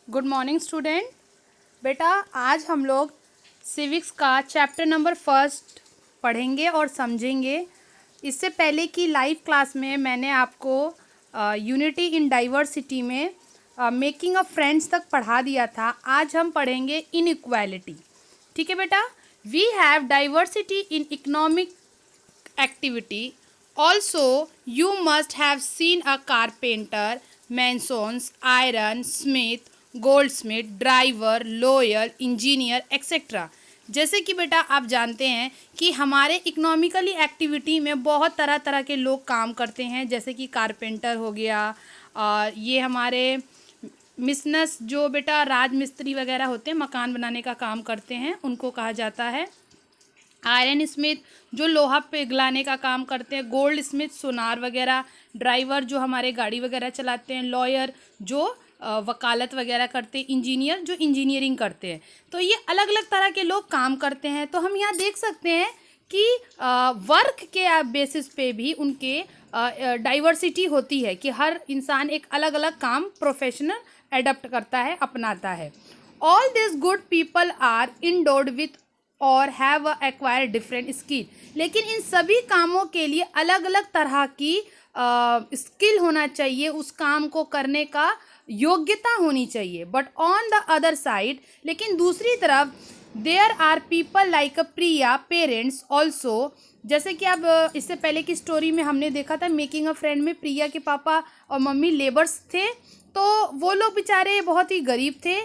Good morning student. बेटा आज हम लोग सिविक्स का चैप्टर नंबर फर्स्ट पढ़ेंगे और समझेंगे। इससे पहले की लाइव क्लास में मैंने आपको यूनिटी इन डाइवर्सिटी में मेकिंग अ फ्रेंड्स तक पढ़ा दिया था। आज हम पढ़ेंगे इनइक्वालिटी। ठीक है बेटा। We have diversity in economic activity. Also, you must have seen a carpenter, masons, iron smith, goldsmith, driver, lawyer, engineer, etc. जैसे कि बेटा आप जानते हैं कि हमारे इकोनॉमिकली एक्टिविटी में बहुत तरह तरह के लोग काम करते हैं, जैसे कि कारपेंटर हो गया, ये हमारे मिसनस जो बेटा राज मिस्त्री वगैरह होते हैं, मकान बनाने का काम करते हैं, उनको कहा जाता है। आयरन स्मिथ जो लोहा पिघलाने का काम करते हैं, गोल्ड स्मिथ सोनार वगैरह, ड्राइवर जो हमारे गाड़ी वगैरह चलाते हैं, लॉयर जो वकालत वगैरह करते हैं, इंजीनियर जो इंजीनियरिंग करते हैं। तो ये अलग अलग तरह के लोग काम करते हैं। तो हम यहाँ देख सकते हैं कि वर्क के बेसिस पे भी उनके डाइवर्सिटी होती है कि हर इंसान एक अलग अलग काम प्रोफेशनल एडप्ट करता है, अपनाता है। All this good people are endowed with or have acquire different skill. लेकिन इन सभी कामों के लिए अलग अलग तरह की स्किल होना चाहिए, उस काम को करने का योग्यता होनी चाहिए। But on the other side, लेकिन दूसरी तरफ there are people like a pariah parents also. जैसे कि अब इससे पहले की स्टोरी में हमने देखा था मेकिंग अ फ्रेंड में प्रिया के पापा और मम्मी लेबर्स थे, तो वो लोग बेचारे बहुत ही गरीब थे।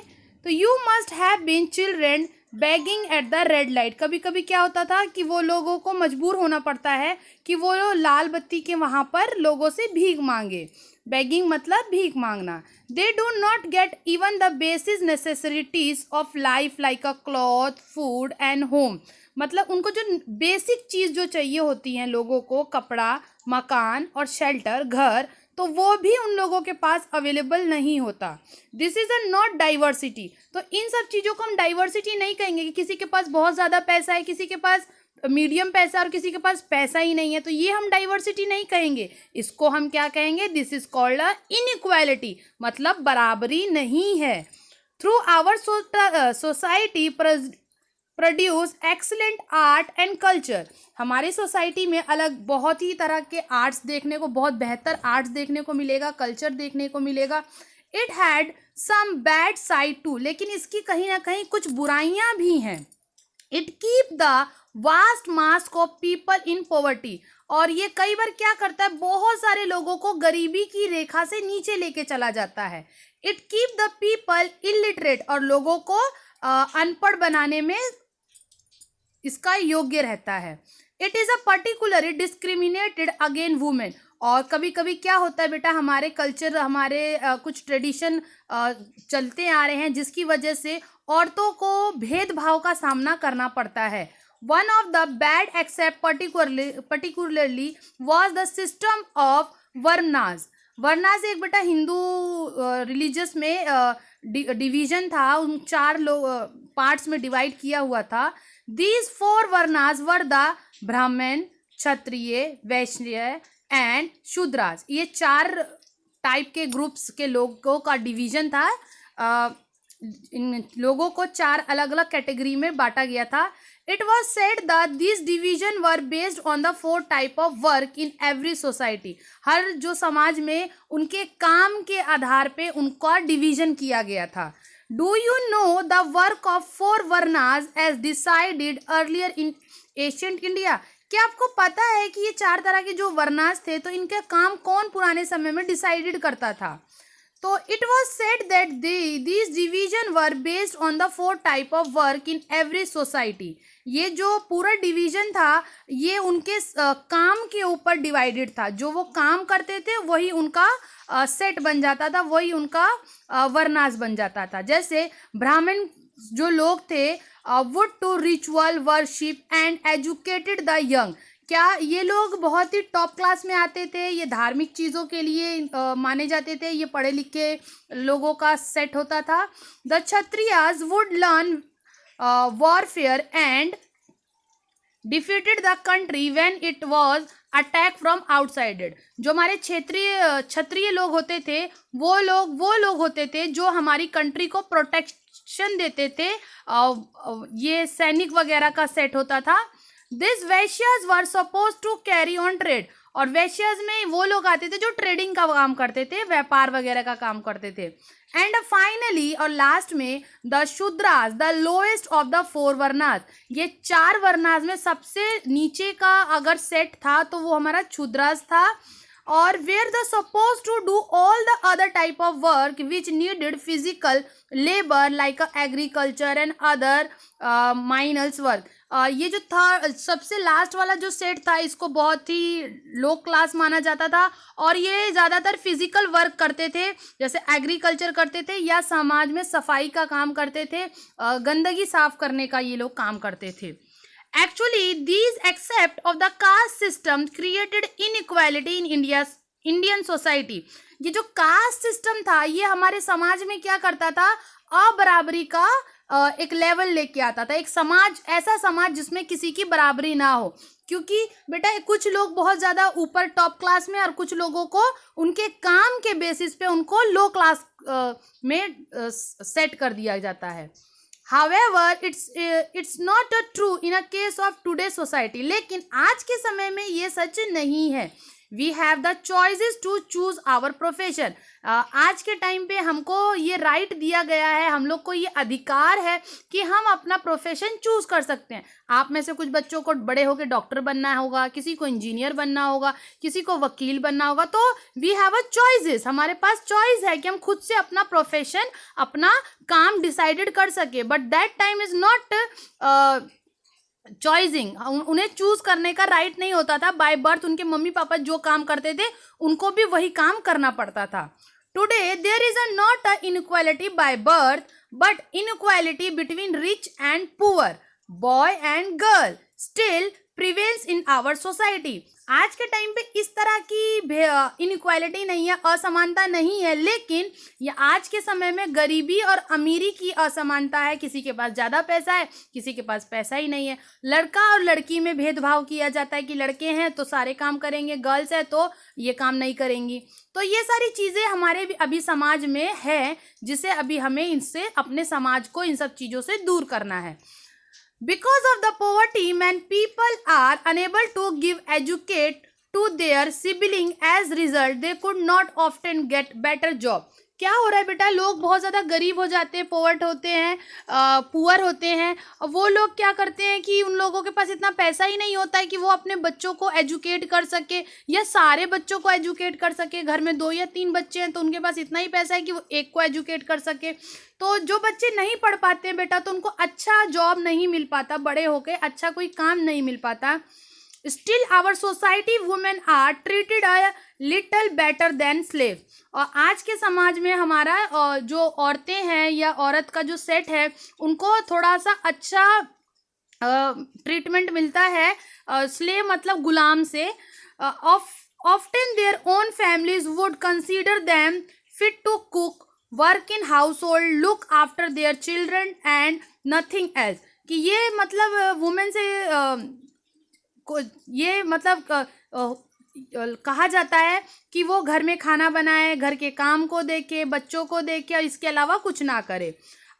तो you must have been children begging at the red light. कभी कभी क्या होता था कि वो लोगों को मजबूर होना पड़ता है कि वो लाल बत्ती के वहाँ पर लोगों से भीख मांगे। बैगिंग मतलब भीख मांगना। They do not get even the basic necessities of life like a cloth, food and home. मतलब उनको जो बेसिक चीज़ जो चाहिए होती हैं लोगों को, कपड़ा, मकान और शेल्टर, घर, तो वो भी उन लोगों के पास अवेलेबल नहीं होता। This is a not diversity. तो इन सब चीज़ों को हम डाइवर्सिटी नहीं कहेंगे कि किसी के पास बहुत ज़्यादा पैसा है, किसी के पास मीडियम पैसा और किसी के पास पैसा ही नहीं है, तो ये हम डाइवर्सिटी नहीं कहेंगे। इसको हम क्या कहेंगे? This is called a inequality, मतलब बराबरी नहीं है। Through our society produce excellent art and culture. हमारी सोसाइटी में अलग बहुत ही तरह के आर्ट्स देखने को, बहुत बेहतर आर्ट्स देखने को मिलेगा, कल्चर देखने को मिलेगा। It had some bad side too, लेकिन इसकी कहीं ना कहीं कुछ बुराइयां भी हैं। It keep the vast mass of people in poverty. और ये कई बार क्या करता है, बहुत सारे लोगों को गरीबी की रेखा से नीचे लेके चला जाता है। It keep the people illiterate, और लोगों को अनपढ़ बनाने में इसका योग्य रहता है। It is a particularly discriminated again women. और कभी कभी क्या होता है बेटा, हमारे कल्चर, हमारे कुछ ट्रेडिशन चलते आ रहे हैं जिसकी वजह से औरतों को भेदभाव का सामना करना पड़ता है। One of the bad aspect particularly was the system of varnas. Varnas एक बेटा हिंदू रिलीजियस में डिवीजन था, उन चार पार्ट्स में डिवाइड किया हुआ था। These four varnas were the ब्राह्मण, क्षत्रिय, वैश्य एंड शूद्रास। ये चार टाइप के ग्रुप्स के लोगों का डिवीजन था। इन लोगों को चार अलग अलग कैटेगरी में बांटा गया था। It was said that this division were based on the 4 type of work in every society. हर जो समाज में उनके काम के आधार पे उनका डिवीजन किया गया था। Do you know the work of 4 varnas as decided earlier in ancient India? क्या आपको पता है कि ये 4 तरह के जो वर्नास थे, तो इनका काम कौन पुराने समय में डिसाइडेड करता था? तो it was said that this division were based on the 4 type of work in every society. ये जो पूरा डिवीजन था, ये उनके काम के ऊपर डिवाइडेड था। जो वो काम करते थे वही उनका सेट बन जाता था, वही उनका वर्नास बन जाता था। जैसे ब्राह्मण जो लोग थे, would to ritual worship and educated the young. क्या ये लोग बहुत ही टॉप क्लास में आते थे, ये धार्मिक चीज़ों के लिए माने जाते थे, ये पढ़े लिखे लोगों का सेट होता था। The Kshatriyas would learn warfare and defeated the country when it was attack from outside. जो हमारे क्षत्रिय लोग होते थे, वो लोग होते थे जो हमारी कंट्री को प्रोटेक्शन देते थे। ये सैनिक वगैरह का सेट होता था। This Vaishyas were suppose to carry on trade, और वैश्याज में वो लोग आते थे जो ट्रेडिंग का काम करते थे, व्यापार वगैरह का काम करते थे। एंड फाइनली और लास्ट में the Shudras, the lowest of the 4 varnas, ये 4 वर्णास में सबसे नीचे का अगर सेट था तो वो हमारा शूद्रास था। और were the suppose to do all the other type of work which needed physical labour like agriculture and other menial work. ये जो था सबसे लास्ट वाला जो सेट था, इसको बहुत ही लो क्लास माना जाता था, और ये ज़्यादातर फिजिकल वर्क करते थे, जैसे एग्रीकल्चर करते थे या समाज में सफाई का काम करते थे, गंदगी साफ करने का ये लोग काम करते थे। Actually, these aspects of the caste system created inequality in Indian society. ये जो कास्ट सिस्टम था ये हमारे समाज में क्या करता था, अबराबरी का एक लेवल लेके आता था। एक समाज, ऐसा समाज जिसमें किसी की बराबरी ना हो, क्योंकि बेटा कुछ लोग बहुत ज़्यादा ऊपर टॉप क्लास में और कुछ लोगों को उनके काम के बेसिस पे उनको लो क्लास में सेट कर दिया जाता है। However, it's not a true in a case of today's society. लेकिन आज के समय में ये सच नहीं है। We have the choices to choose our profession. आज के टाइम पे हमको ये राइट दिया गया है, हम लोग को ये अधिकार है कि हम अपना प्रोफेशन चूज कर सकते हैं। आप में से कुछ बच्चों को बड़े होकर डॉक्टर बनना होगा, किसी को इंजीनियर बनना होगा, किसी को वकील बनना होगा। तो वी हैव अ चॉइसेस, हमारे पास चॉइस है कि हम खुद से अपना प्रोफेशन, अपना काम डिसाइडेड कर सके। But that time is not choosing, उन्हें चूज करने का राइट नहीं होता था। बाय बर्थ उनके मम्मी पापा जो काम करते थे उनको भी वही काम करना पड़ता था। Today there is a not a inequality by birth but inequality between rich and poor, boy and girl still prevails in our society. आज के टाइम पे इस तरह की इनइक्वालिटी नहीं है, असमानता नहीं है, लेकिन ये आज के समय में गरीबी और अमीरी की असमानता है। किसी के पास ज़्यादा पैसा है, किसी के पास पैसा ही नहीं है। लड़का और लड़की में भेदभाव किया जाता है कि लड़के हैं तो सारे काम करेंगे, गर्ल्स है तो ये काम नहीं करेंगी। तो ये सारी चीज़ें हमारे अभी समाज में है, जिसे अभी हमें इनसे, अपने समाज को इन सब चीज़ों से दूर करना है। Because of the poverty, many people are unable to give educate to their sibling. As result, they could not often get better job. क्या हो रहा है बेटा, लोग बहुत ज़्यादा गरीब हो जाते हैं, पोवर्ट होते हैं, पुअर होते हैं। और वो लोग क्या करते हैं कि उन लोगों के पास इतना पैसा ही नहीं होता है कि वो अपने बच्चों को एजुकेट कर सके या सारे बच्चों को एजुकेट कर सके। घर में 2 या 3 बच्चे हैं तो उनके पास इतना ही पैसा है कि वो एक को एजुकेट कर सके। तो जो बच्चे नहीं पढ़ पाते हैं बेटा, तो उनको अच्छा जॉब नहीं मिल पाता, बड़े होके अच्छा कोई काम नहीं मिल पाता। Still our society women are treated a little better than slave. और आज के समाज में हमारा जो औरतें हैं या औरत का जो सेट है उनको थोड़ा सा अच्छा ट्रीटमेंट मिलता है स्लेव मतलब गुलाम से। Often their own families would consider them fit to cook, work in household, look after their children and nothing else. कि ये मतलब वुमेन से ये मतलब कहा जाता है कि वो घर में खाना बनाए, घर के काम को देखे, बच्चों को देखे और इसके अलावा कुछ ना करे।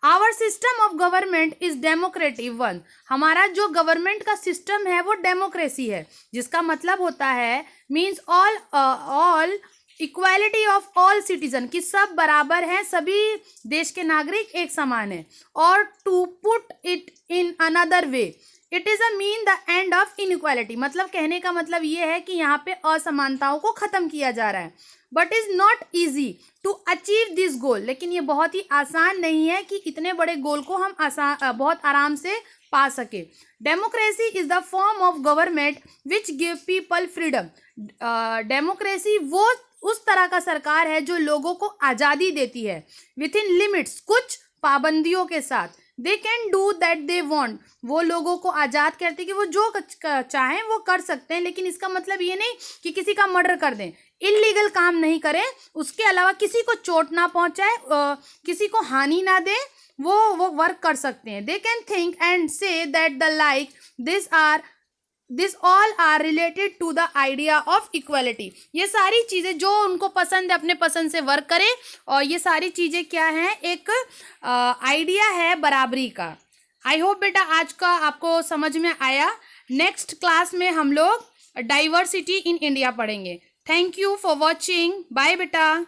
Our system of government is democratic one. हमारा जो गवर्नमेंट का सिस्टम है वो डेमोक्रेसी है, जिसका मतलब होता है means all equality of all citizen, कि सब बराबर हैं, सभी देश के नागरिक एक समान है। और to put it in another way, it is a mean the end of inequality. मतलब कहने का मतलब ये है कि यहाँ पे असमानताओं को ख़त्म किया जा रहा है। But is not easy to achieve this goal, लेकिन ये बहुत ही आसान नहीं है कि इतने बड़े गोल को हम बहुत आराम से पा सके। Democracy is the form of government which give people freedom. Democracy वो उस तरह का सरकार है जो लोगों को आज़ादी देती है, विथ इन लिमिट्स, कुछ पाबंदियों के साथ। They can do that they want, वो लोगों को आज़ाद करते हैं कि वो जो चाहें वो कर सकते हैं, लेकिन इसका मतलब ये नहीं कि किसी का मर्डर कर दें, इलीगल काम नहीं करें, उसके अलावा किसी को चोट ना पहुंचाए, किसी को हानि ना दें, वो वर्क कर सकते हैं। They can think and say that the like this are this all are related to the idea of equality. ये सारी चीज़ें जो उनको पसंद है अपने पसंद से वर्क करें, और ये सारी चीज़ें क्या हैं, एक आइडिया है बराबरी का। आई होप बेटा आज का आपको समझ में आया। नेक्स्ट क्लास में हम लोग डाइवर्सिटी इन इंडिया पढ़ेंगे। Thank you for watching. Bye बेटा।